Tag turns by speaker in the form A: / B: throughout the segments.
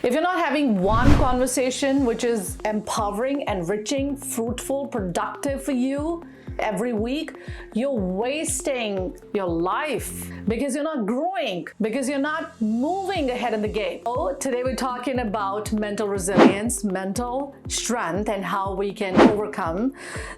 A: If you're not having one conversation which is empowering, enriching, fruitful, productive for you every week, you're wasting your life because you're not growing, because you're not moving ahead in the game. So today we're talking about mental resilience, mental strength, and how we can overcome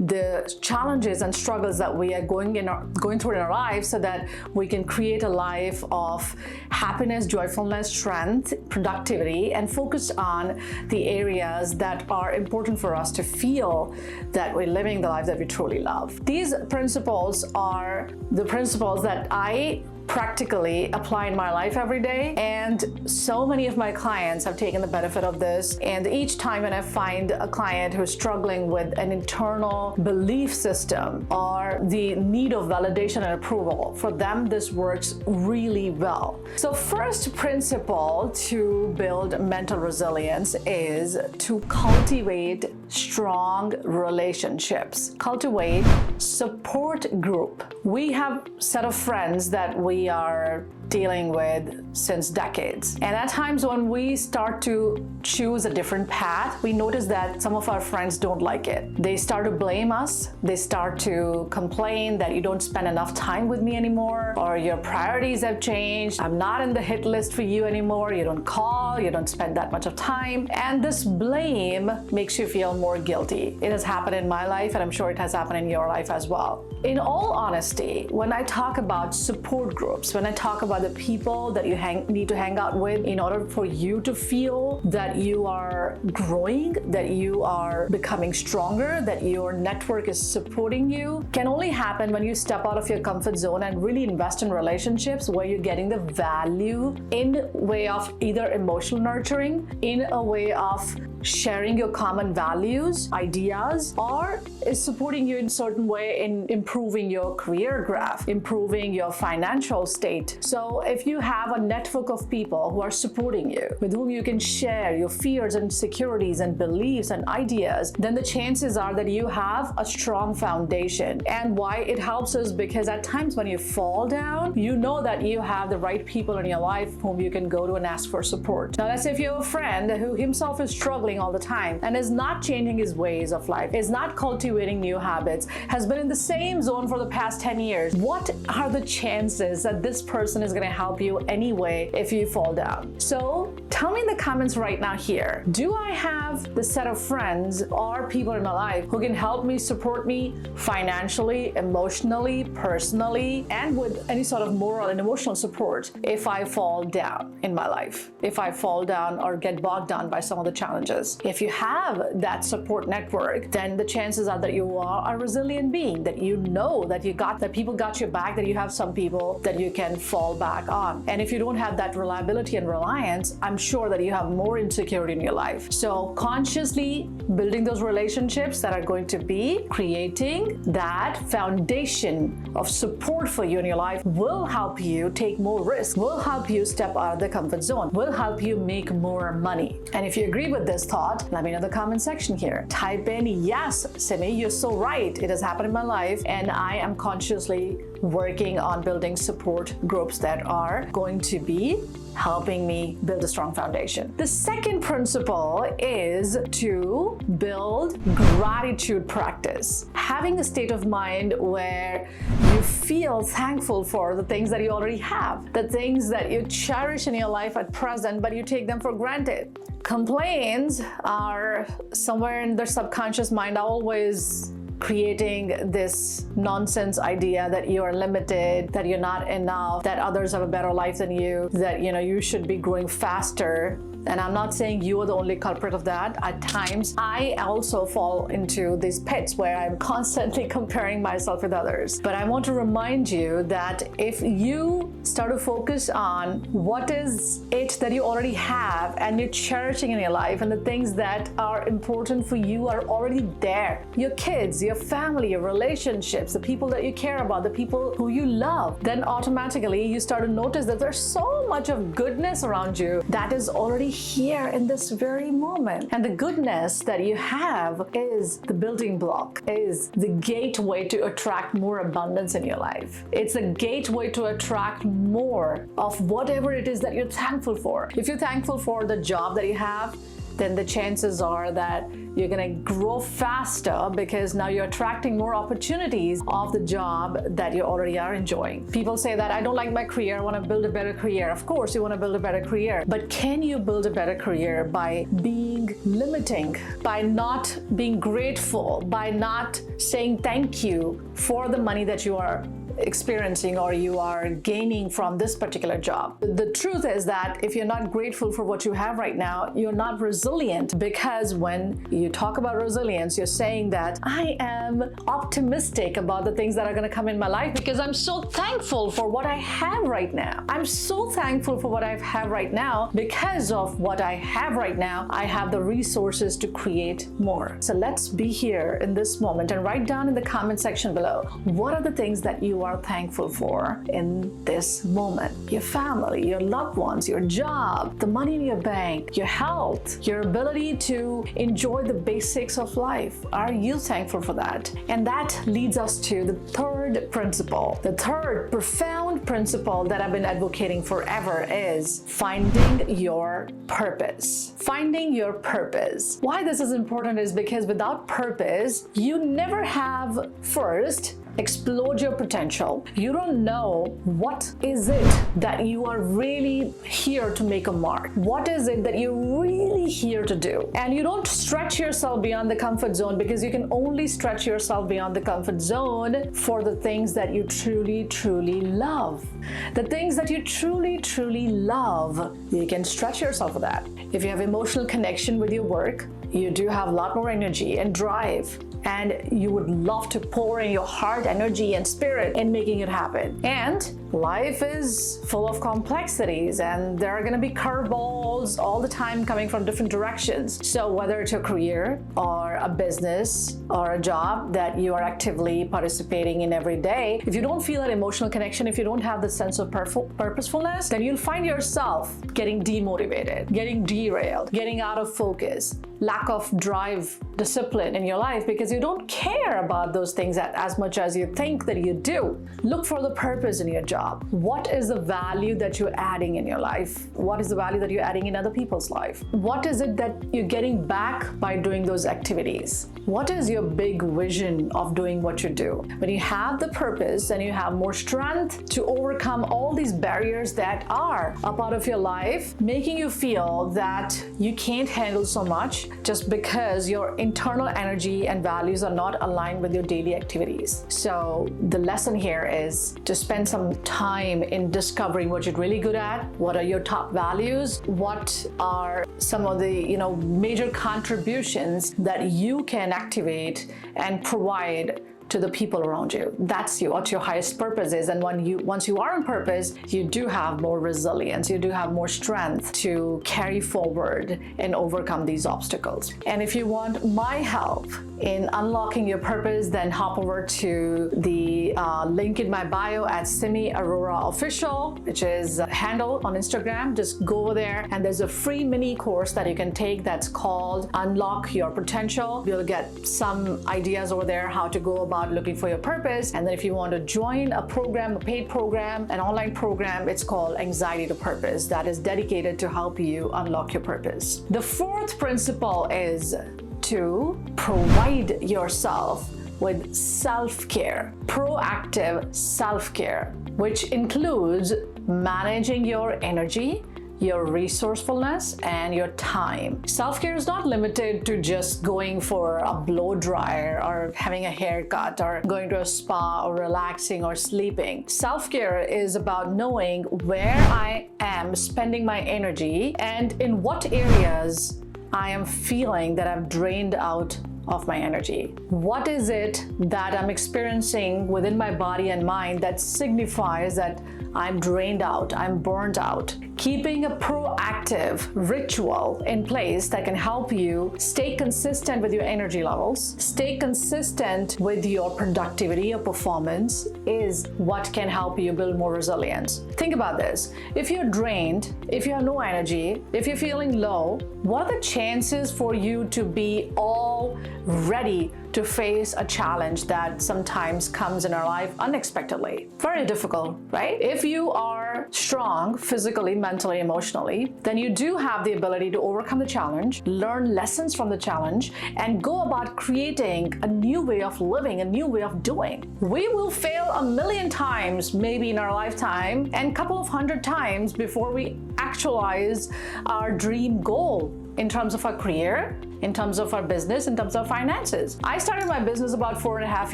A: the challenges and struggles that we are going through in our lives so that we can create a life of happiness, joyfulness, strength, productivity, and focus on the areas that are important for us to feel that we're living the life that we truly love. These principles are the principles that I practically apply in my life every day, and so many of my clients have taken the benefit of this. And each time when I find a client who's struggling with an internal belief system or the need of validation and approval, for them this works really well. So first principle to build mental resilience is to cultivate strong relationships. Cultivate support group. We have a set of friends that we are dealing with since decades. And at times when we start to choose a different path, we notice that some of our friends don't like it. They start to blame us. They start to complain that you don't spend enough time with me anymore, or your priorities have changed. I'm not in the hit list for you anymore. You don't call, you don't spend that much of time. And this blame makes you feel more guilty. It has happened in my life, and I'm sure it has happened in your life as well. In all honesty, when I talk about support groups, when I talk about the people that you need to hang out with in order for you to feel that you are growing, that you are becoming stronger, that your network is supporting you, can only happen when you step out of your comfort zone and really invest in relationships where you're getting the value in way of either emotional nurturing, in a way of sharing your common values, ideas, or is supporting you in a certain way in improving your career graph, improving your financial state. So if you have a network of people who are supporting you, with whom you can share your fears and insecurities and beliefs and ideas, then the chances are that you have a strong foundation. And why it helps is because at times when you fall down, you know that you have the right people in your life whom you can go to and ask for support. Now let's say if you have a friend who himself is struggling all the time and is not changing his ways of life, is not cultivating new habits, has been in the same zone for the past 10 years, what are the chances that this person is going to help you anyway if you fall down? So tell me in the comments right now here, do I have the set of friends or people in my life who can help me, support me financially, emotionally, personally, and with any sort of moral and emotional support if I fall down in my life, if I fall down or get bogged down by some of the challenges? If you have that support network, then the chances are that you are a resilient being, that you know that that people got your back, that you have some people that you can fall back on. And if you don't have that reliability and reliance, I'm sure that you have more insecurity in your life. So consciously building those relationships that are going to be creating that foundation of support for you in your life will help you take more risk, will help you step out of the comfort zone, will help you make more money. And if you agree with this thought, let me know in the comment section here. Type in, yes, Simi, you're so right. It has happened in my life, and I am consciously working on building support groups that are going to be helping me build a strong foundation. The second principle is to build gratitude practice. Having a state of mind where you feel thankful for the things that you already have, the things that you cherish in your life at present, but you take them for granted. Complaints are somewhere in the subconscious mind always creating this nonsense idea that you are limited, that you're not enough, that others have a better life than you, that you should be growing faster. And I'm not saying you are the only culprit of that. At times, I also fall into these pits where I'm constantly comparing myself with others. But I want to remind you that if you start to focus on what is it that you already have and you're cherishing in your life, and the things that are important for you are already there. Your kids, your family, your relationships, the people that you care about, the people who you love, then automatically you start to notice that there's so much of goodness around you that is already here in this very moment. And the goodness that you have is the building block, is the gateway to attract more abundance in your life. It's a gateway to attract more of whatever it is that you're thankful for. If you're thankful for the job that you have, then the chances are that you're going to grow faster because now you're attracting more opportunities of the job that you already are enjoying. People say that I don't like my career, I want to build a better career. Of course, you want to build a better career, but can you build a better career by being limiting, by not being grateful, by not saying thank you for the money that you are experiencing or you are gaining from this particular job? The truth is that if you're not grateful for what you have right now, you're not resilient, because when you talk about resilience, you're saying that I am optimistic about the things that are going to come in my life because I'm so thankful for what I have right now. I'm so thankful for what I have right now. Because of what I have right now, I have the resources to create more. So let's be here in this moment and write down in the comment section below, what are the things that you are thankful for in this moment? Your family, your loved ones, your job, the money in your bank, your health, your ability to enjoy the basics of life. Are you thankful for that? And that leads us to the third principle. The third profound principle that I've been advocating forever is finding your purpose. Finding your purpose. Why this is important is because without purpose, you never have first explode your potential. You don't know what is it that you are really here to make a mark. What is it that you're really here to do? And you don't stretch yourself beyond the comfort zone, because you can only stretch yourself beyond the comfort zone for the things that you truly, truly love. The things that you truly, truly love, you can stretch yourself for that. If you have emotional connection with your work, you do have a lot more energy and drive, and you would love to pour in your heart, energy, and spirit in making it happen. And life is full of complexities, and there are going to be curveballs all the time coming from different directions. So whether it's a career or a business or a job that you are actively participating in every day, if you don't feel that emotional connection, if you don't have the sense of purposefulness, then you'll find yourself getting demotivated, getting derailed, getting out of focus, lack of drive, discipline in your life, because you don't care about those things as much as you think that you do. Look for the purpose in your job. What is the value that you're adding in your life? What is the value that you're adding in other people's life? What is it that you're getting back by doing those activities? What is your big vision of doing what you do? When you have the purpose and you have more strength to overcome all these barriers that are a part of your life, making you feel that you can't handle so much just because your internal energy and values are not aligned with your daily activities. So the lesson here is to spend some time in discovering what you're really good at, what are your top values, what are some of the major contributions that you can activate and provide to the people around you. That's what your highest purpose is. And once you are on purpose, you do have more resilience, you do have more strength to carry forward and overcome these obstacles. And if you want my help in unlocking your purpose, then hop over to the link in my bio at Simi Arora Official, which is a handle on Instagram. Just go over there, and there's a free mini course that you can take that's called Unlock Your Potential. You'll get some ideas over there how to go about looking for your purpose. And then if you want to join a program, a paid program, an online program, it's called Anxiety to Purpose, that is dedicated to help you unlock your purpose. The fourth principle is to provide yourself with self-care, proactive self-care, which includes managing your energy, your resourcefulness, and your time. Self-care is not limited to just going for a blow dryer or having a haircut or going to a spa or relaxing or sleeping. Self-care is about knowing where I am spending my energy and in what areas I am feeling that I've drained out of my energy. What is it that I'm experiencing within my body and mind that signifies that I'm drained out, I'm burned out? Keeping a proactive ritual in place that can help you stay consistent with your energy levels, stay consistent with your productivity or performance is what can help you build more resilience. Think about this. If you're drained, if you have no energy, if you're feeling low, what are the chances for you to be all ready to face a challenge that sometimes comes in our life unexpectedly? Very difficult, right? If you are are strong physically, mentally, emotionally, then you do have the ability to overcome the challenge, learn lessons from the challenge, and go about creating a new way of living, a new way of doing. We will fail a million times, maybe in our lifetime, and a couple of hundred times before we actualize our dream goal in terms of our career, in terms of our business, in terms of finances. I started my business about 4.5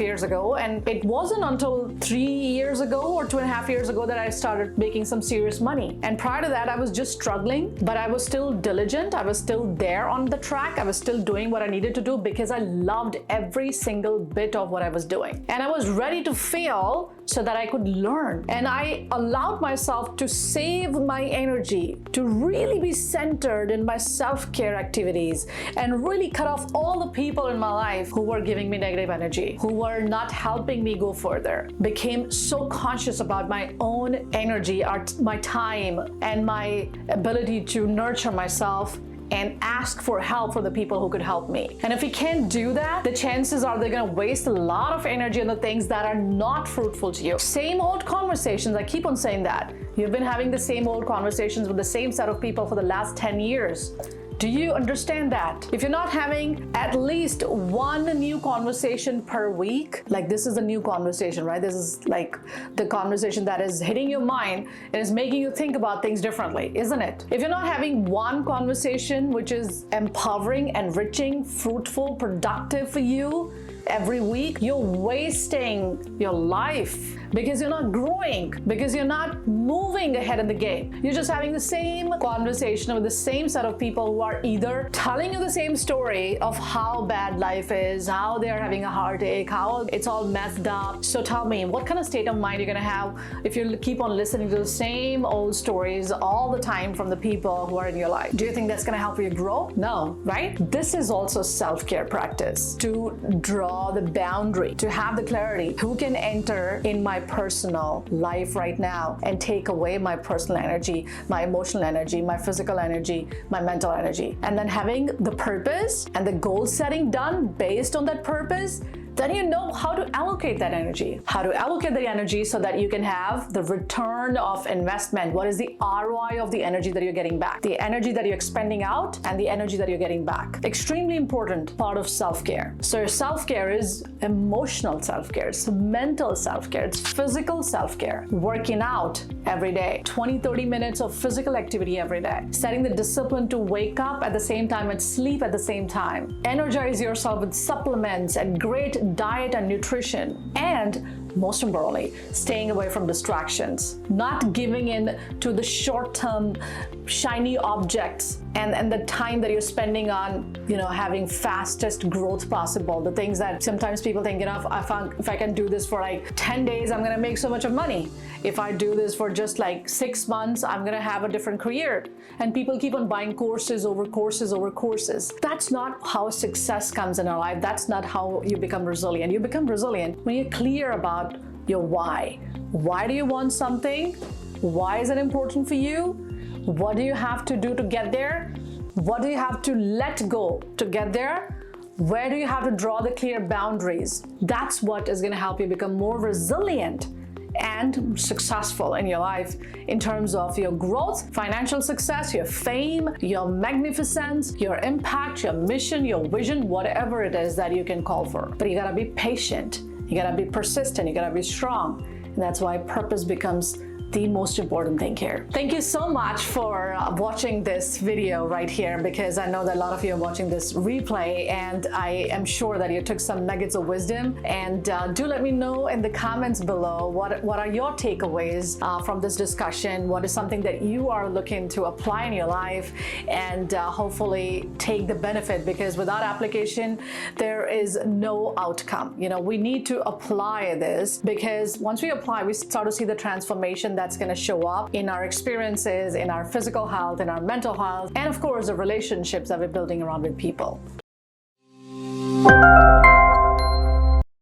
A: years ago, and it wasn't until 3 years ago or 2.5 years ago that I started making some serious money. And prior to that, I was just struggling, but I was still diligent. I was still there on the track. I was still doing what I needed to do because I loved every single bit of what I was doing. And I was ready to fail so that I could learn. And I allowed myself to save my energy, to really be centered in my self-care activities, and really cut off all the people in my life who were giving me negative energy, who were not helping me go further. Became so conscious about my own energy, my time, and my ability to nurture myself and ask for help from the people who could help me. And if we can't do that, the chances are they're gonna waste a lot of energy on the things that are not fruitful to you. Same old conversations, I keep on saying that. You've been having the same old conversations with the same set of people for the last 10 years. Do you understand that? If you're not having at least one new conversation per week, like this is a new conversation, right? This is like the conversation that is hitting your mind and is making you think about things differently, isn't it? If you're not having one conversation which is empowering, enriching, fruitful, productive for you every week, you're wasting your life because you're not growing, because you're not moving ahead in the game. You're just having the same conversation with the same set of people who are either telling you the same story of how bad life is, how they're having a heartache, how it's all messed up. So tell me, what kind of state of mind you're gonna have if you keep on listening to the same old stories all the time from the people who are in your life? Do you think that's gonna help you grow? No, right? This is also self-care practice, to draw the boundary, to have the clarity. Who can enter in my personal life right now and take away my personal energy, my emotional energy, my physical energy, my mental energy? And then having the purpose and the goal setting done based on that purpose, then you know how to allocate that energy. How to allocate the energy so that you can have the return of investment. What is the ROI of the energy that you're getting back? The energy that you're expending out and the energy that you're getting back. Extremely important part of self-care. So self-care is emotional self-care, it's mental self-care, it's physical self-care. Working out every day, 20-30 minutes of physical activity every day. Setting the discipline to wake up at the same time and sleep at the same time. Energize yourself with supplements and great diet and nutrition, and most importantly, staying away from distractions, not giving in to the short-term shiny objects and the time that you're spending on, having fastest growth possible. The things that sometimes people think, if I can do this for like 10 days, I'm gonna make so much of money. If I do this for just like 6 months, I'm gonna have a different career. And people keep on buying courses over courses over courses. That's not how success comes in our life. That's not how you become resilient. You become resilient when you're clear about your why. Why do you want something? Why is it important for you? What do you have to do to get there? What do you have to let go to get there? Where do you have to draw the clear boundaries? That's what is going to help you become more resilient and successful in your life in terms of your growth, financial success, your fame, your magnificence, your impact, your mission, your vision, whatever it is that you can call for. But you gotta be patient, you gotta be persistent, you gotta be strong. And that's why purpose becomes the most important thing here. Thank you so much for watching this video right here, because I know that a lot of you are watching this replay, and I am sure that you took some nuggets of wisdom. And do let me know in the comments below what are your takeaways from this discussion. What is something that you are looking to apply in your life and hopefully take the benefit, because without application there is no outcome. We need to apply this, because once we apply, we start to see the transformation that's going to show up in our experiences, in our physical health, in our mental health, and of course the relationships that we're building around with people.